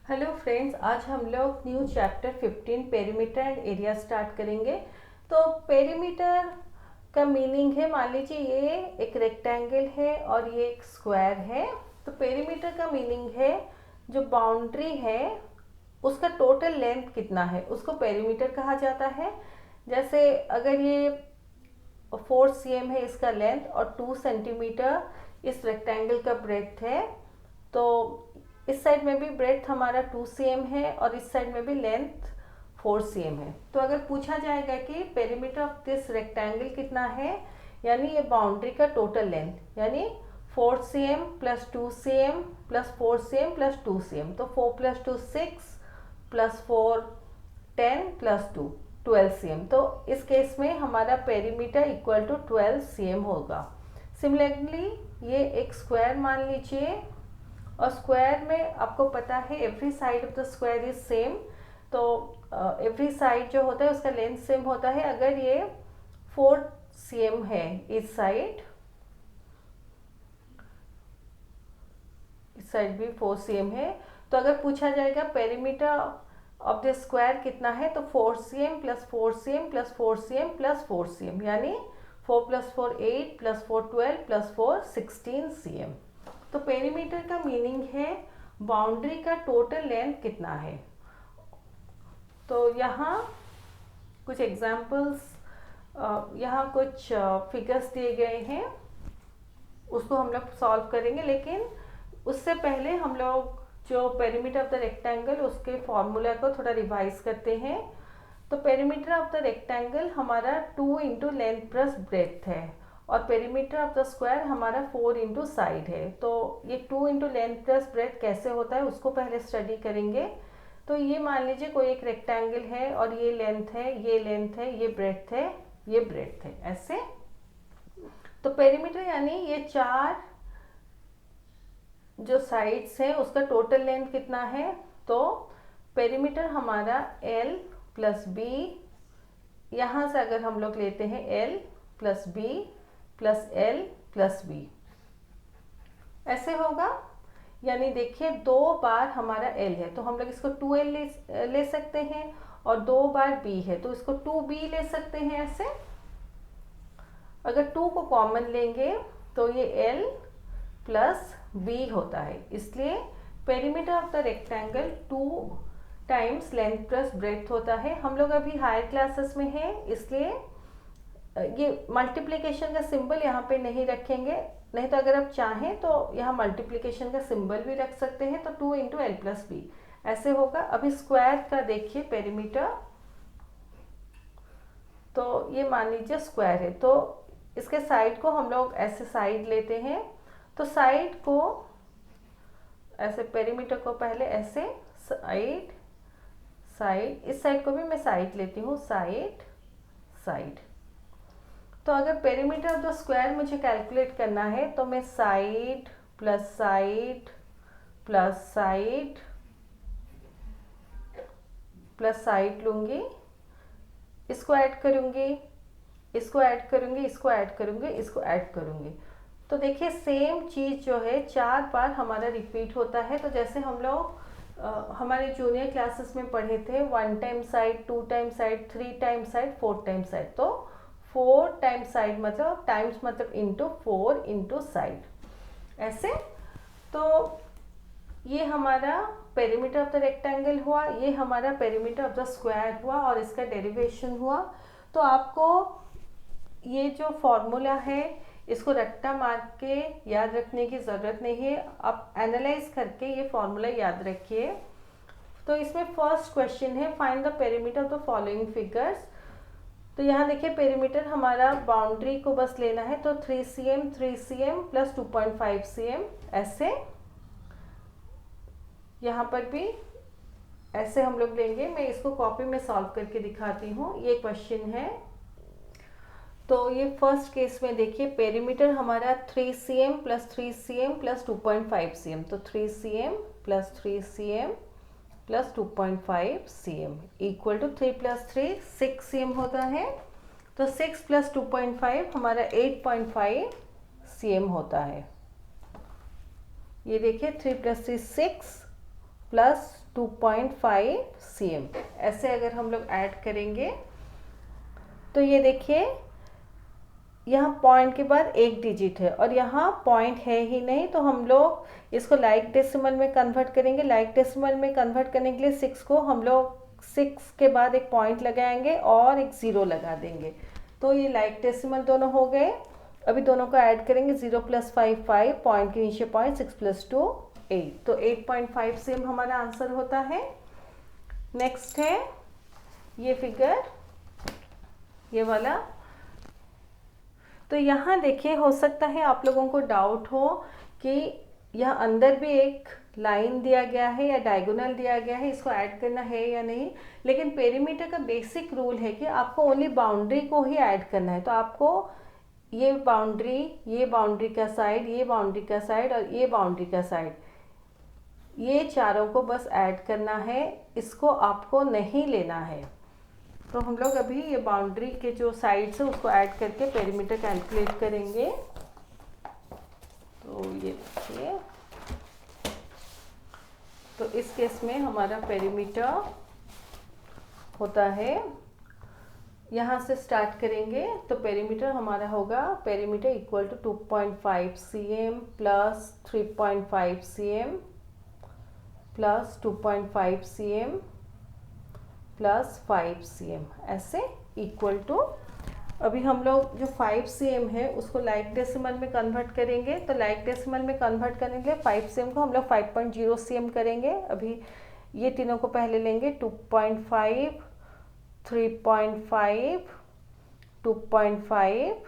Hello friends, आज हम लोग new chapter 15 perimeter and area start करेंगे। तो पेरीमीटर का मीनिंग है, मान लीजिए ये एक रेक्टेंगल है और ये एक स्क्वायर है। तो पेरीमीटर का मीनिंग है जो बाउंड्री है उसका टोटल लेंथ कितना है, उसको पेरीमीटर कहा जाता है। जैसे अगर ये 4 cm है इसका लेंथ और 2 सेंटीमीटर इस रेक्टेंगल का ब्रेड्थ है, तो इस साइड में भी ब्रेड्थ हमारा 2 cm है और इस साइड में भी लेंथ 4 cm है। तो अगर पूछा जाएगा कि पेरीमीटर ऑफ दिस रेक्टेंगल कितना है, यानी ये बाउंड्री का टोटल लेंथ, यानी 4 cm plus 2 cm plus 4 cm plus 2 cm, तो 4 प्लस 2 6 प्लस 4 10 प्लस 2 12 cm। तो इस केस में हमारा पेरीमीटर इक्वल टू 12 cm होगा। सिमिलरली ये एक स्क्वायर मान लीजिए, और स्क्वायर में आपको पता है every side of the square is same, तो एवरी साइड जो होता है उसका लेंथ सेम होता है। अगर ये 4 cm है इस साइड भी 4 cm है, तो अगर पूछा जाएगा पेरीमीटर ऑफ द स्क्वायर कितना है, तो 4 cm plus 4 cm plus 4 cm plus 4 cm, यानी 4 प्लस 4 8 प्लस 4 12 प्लस 4 16 cm। तो पेरीमीटर का मीनिंग है बाउंड्री का टोटल लेंथ कितना है। तो यहाँ कुछ एग्जाम्पल्स, यहाँ कुछ फिगर्स दिए गए हैं, उसको हम लोग सॉल्व करेंगे। लेकिन उससे पहले हम लोग जो पेरीमीटर ऑफ द रेक्टेंगल उसके फॉर्मूला को थोड़ा रिवाइज करते हैं। तो पेरीमीटर ऑफ द रेक्टेंगल हमारा 2 इंटू लेंथ प्लस ब्रेड्थ है, और पेरीमीटर ऑफ द स्क्वायर हमारा 4 इंटू साइड है। तो ये 2 इंटू लेंथ प्लस ब्रेड्थ कैसे होता है उसको पहले स्टडी करेंगे। तो ये मान लीजिए कोई एक रेक्टेंगल है और ये लेंथ है, ये लेंथ है, ये ब्रेड्थ है, ये ब्रेड्थ है, ऐसे। तो पेरीमीटर यानी ये 4 जो साइड्स हैं उसका टोटल लेंथ कितना है। तो पेरीमीटर हमारा L प्लस बी, यहाँ से अगर हम लोग लेते हैं L plus B plus L plus B, ऐसे होगा। यानी देखिए 2 बार हमारा L है तो हम लोग इसको 2L ले सकते हैं, और 2 बार B है तो इसको 2B ले सकते हैं, ऐसे। अगर 2 को कॉमन लेंगे तो ये L प्लस B होता है, इसलिए perimeter of the rectangle 2 times length plus breadth होता है। हम लोग अभी हायर क्लासेस में हैं, इसलिए ये मल्टीप्लिकेशन का सिंबल यहाँ पे नहीं रखेंगे, नहीं तो अगर आप चाहें तो यहाँ मल्टीप्लिकेशन का सिंबल भी रख सकते हैं। तो 2 इंटू एल प्लस बी ऐसे होगा। अभी स्क्वायर का देखिए पेरीमीटर, तो ये मान लीजिए स्क्वायर है, तो इसके साइड को हम लोग ऐसे साइड लेते हैं। तो साइड को ऐसे, पेरीमीटर को पहले ऐसे साइड साइड, इस साइड को भी मैं साइड लेती हूँ, साइड साइड। तो अगर पेरीमीटर ऑफ द स्क्वायर मुझे कैलकुलेट करना है तो मैं side plus side plus side plus side लूँगी, इसको ऐड करूँगी, इसको ऐड करूँगी, इसको ऐड करूँगी, इसको ऐड करूँगी। तो देखिए सेम चीज़ जो है 4 बार हमारा रिपीट होता है। तो जैसे हम लोग हमारे जूनियर क्लासेस में पढ़े थे 1 time side, 2 time side, 3 time side, 4 time side. तो 4 टाइम साइड मतलब टाइम्स मतलब इंटू 4 इंटू साइड, ऐसे। तो ये हमारा पेरीमीटर ऑफ द रेक्टेंगल हुआ, ये हमारा पेरीमीटर ऑफ द स्क्वायर हुआ और इसका डेरिवेशन हुआ। तो आपको ये जो फॉर्मूला है इसको रट्टा मार के याद रखने की ज़रूरत नहीं है, आप एनालाइज करके ये फॉर्मूला याद रखिए। तो इसमें फर्स्ट क्वेश्चन है find the perimeter of the following figures. तो यहाँ देखिए पेरीमीटर हमारा बाउंड्री को बस लेना है, तो 3 cm प्लस 2.5 cm, ऐसे। यहाँ पर भी ऐसे हम लोग लेंगे। मैं इसको कॉपी में सॉल्व करके दिखाती हूँ। ये क्वेश्चन है, तो ये फर्स्ट केस में देखिए पेरीमीटर हमारा 3 cm plus 3 cm plus 2.5 cm, तो 3 cm plus 3 cm plus 2.5 cm equal to 3 plus 3 6 cm होता है। तो 6 प्लस 2.5 हमारा 8.5 cm होता है। ये देखिए 3 प्लस 3 6 प्लस 2.5 cm। ऐसे अगर हम लोग ऐड करेंगे तो ये देखिए यहाँ पॉइंट के बाद एक डिजिट है और यहाँ पॉइंट है ही नहीं, तो हम लोग इसको लाइक डेसिमल में कन्वर्ट करेंगे। लाइक डेसिमल में कन्वर्ट करने के लिए 6 को हम लोग 6 के बाद एक पॉइंट लगाएंगे और एक 0 लगा देंगे, तो ये लाइक डेसिमल दोनों हो गए। अभी दोनों को ऐड करेंगे, 0 + 5 5, पॉइंट के नीचे पॉइंट, 6 + 2 8, तो 8.5 cm हमारा आंसर होता है। नेक्स्ट है ये फिगर, ये वाला। तो यहाँ देखिए, हो सकता है आप लोगों को डाउट हो कि यह अंदर भी एक लाइन दिया गया है या डायगोनल दिया गया है, इसको ऐड करना है या नहीं। लेकिन पेरीमीटर का बेसिक रूल है कि आपको ओनली बाउंड्री को ही ऐड करना है। तो आपको ये बाउंड्री का साइड, ये बाउंड्री का साइड और ये बाउंड्री का साइड, ये चारों को बस ऐड करना है, इसको आपको नहीं लेना है। तो हम लोग अभी ये बाउंड्री के जो साइड्स है उसको ऐड करके पेरीमीटर कैलकुलेट करेंगे। तो ये देखिए, तो इस केस में हमारा पेरीमीटर होता है, यहाँ से स्टार्ट करेंगे तो पेरीमीटर हमारा होगा, perimeter equal to 2.5 cm plus 3.5 cm plus 2.5 cm plus 5 cm, ऐसे इक्वल टू। अभी हम लोग जो 5 cm है उसको लाइक डेसिमल में कन्वर्ट करेंगे। तो लाइक डेसिमल में कन्वर्ट करने के लिए 5 cm को हम लोग 5.0 cm करेंगे। अभी ये तीनों को पहले लेंगे, 2.5, 3.5, 2.5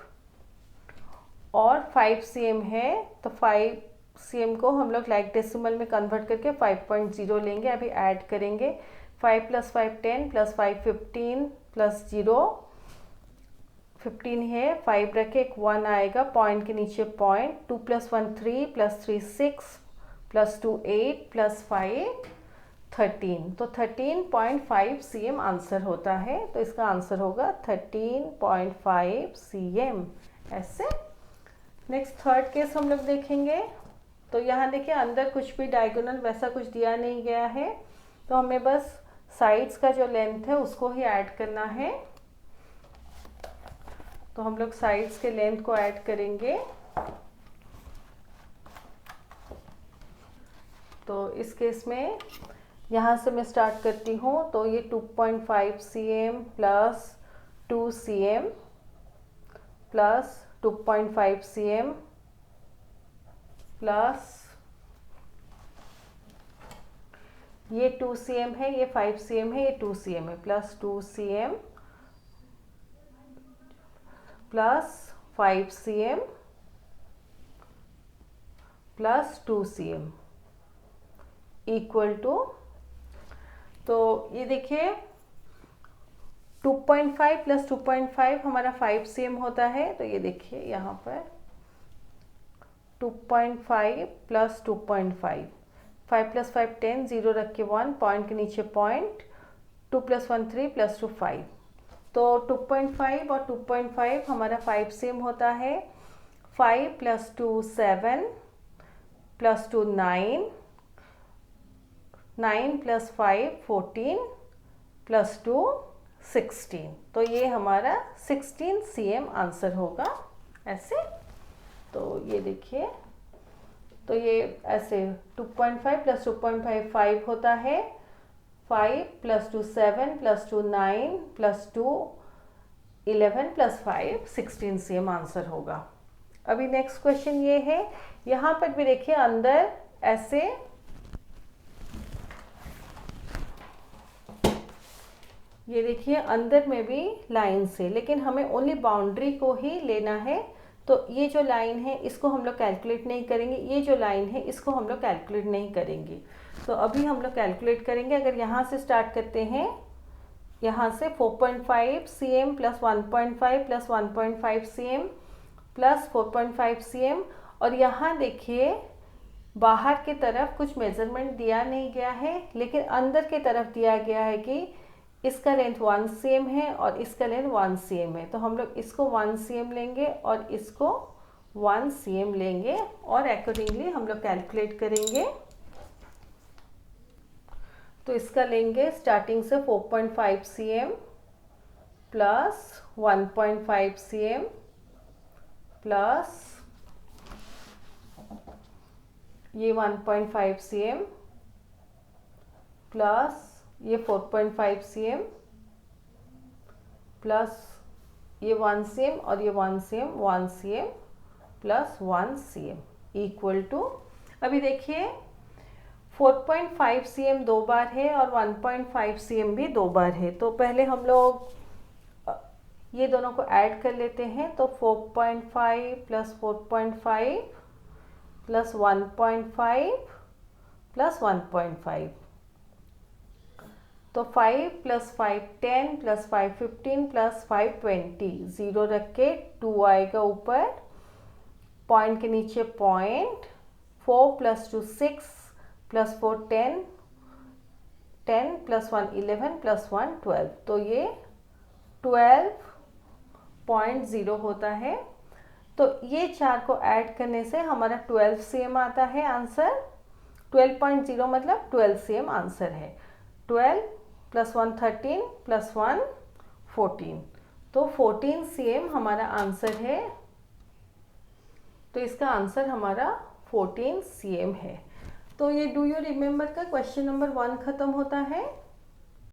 और 5 cm है, तो 5 cm को हम लोग लाइक डेसिमल में कन्वर्ट करके 5.0 लेंगे। अभी ऐड करेंगे, 5 + 5 10 + 5 15 प्लस 0 15 है, 5 रखे, एक 1 आएगा, पॉइंट के नीचे पॉइंट, 2 + 1 3 + 3 6 + 2 8 + 5 13, तो 13.5 cm आंसर होता है। तो इसका आंसर होगा 13.5 cm, ऐसे। नेक्स्ट थर्ड केस हम लोग देखेंगे। तो यहाँ देखिए, अंदर कुछ भी डायगोनल वैसा कुछ दिया नहीं गया है, तो हमें बस साइड्स का जो लेंथ है उसको ही ऐड करना है। तो हम लोग साइड्स के लेंथ को ऐड करेंगे। तो इस केस में यहाँ से मैं स्टार्ट करती हूँ, तो ये 2.5 cm plus 2 cm plus 2.5 cm plus ये 2 cm है, ये 5 cm है, ये 2 cm है, plus 2 cm plus 5 cm plus 2 cm equal to, तो ये देखिए 2.5 प्लस 2.5 हमारा 5 cm होता है। तो ये देखिए यहाँ पर 2.5 प्लस 2.5, 5 + 5 10, 0 रख के 1, पॉइंट के नीचे पॉइंट, 2 + 1 3 + 2 5, तो 2.5 और 2.5 हमारा 5 cm होता है। 5 + 2 7 + 2 9, 9 + 5 14 + 2 16, तो ये हमारा 16 cm आंसर होगा, ऐसे। तो ये देखिए, तो ये ऐसे 2.5 + 2.5 5 होता है, 5 + 2 7 + 2 9 + 2 11 + 5 16 cm आंसर होगा। अभी नेक्स्ट क्वेश्चन ये है, यहाँ पर भी देखिए अंदर ऐसे ये देखिए अंदर में भी लाइन से, लेकिन हमें ओनली बाउंड्री को ही लेना है। तो ये जो लाइन है इसको हम लोग कैलकुलेट नहीं करेंगे, ये जो लाइन है इसको हम लोग कैलकुलेट नहीं करेंगे। तो अभी हम लोग कैलकुलेट करेंगे। अगर यहाँ से स्टार्ट करते हैं, यहाँ से 4.5 cm plus 1.5 plus 1.5 cm plus 4.5 cm, और यहाँ देखिए बाहर की तरफ कुछ मेजरमेंट दिया नहीं गया है, लेकिन अंदर की तरफ दिया गया है कि इसका लेंथ 1 cm है और इसका लेंथ 1 cm है। तो हम लोग इसको 1 cm लेंगे और इसको 1 cm लेंगे और अकॉर्डिंगली हम लोग कैलकुलेट करेंगे। तो इसका लेंगे स्टार्टिंग से 4.5 cm प्लस 1.5 cm प्लस ये 1.5 cm प्लस ये 4.5 cm प्लस ये 1 cm और ये 1 cm 1 cm plus 1 cm equal to, अभी देखिए 4.5 cm 2 बार है और 1.5 cm भी 2 बार है, तो पहले हम लोग ये दोनों को ऐड कर लेते हैं। तो 4.5 प्लस 4.5 प्लस 1.5 प्लस 1.5, तो 5 प्लस 5 10 प्लस 5 15 प्लस 5 20, ज़ीरो रख के 2 आएगा ऊपर, पॉइंट के नीचे point, 4 plus 2 6 plus 4 10 10 plus 1 11 plus 1 12, तो ये 12.0 होता है। तो ये चार को ऐड करने से हमारा 12 cm आता है आंसर। 12.0 मतलब 12 cm आंसर है। 12 प्लस 1 13 प्लस 1 14, तो 14 cm हमारा आंसर है। तो इसका आंसर हमारा 14 cm है। तो ये डू यू रिमेम्बर का क्वेश्चन नंबर 1 खत्म होता है।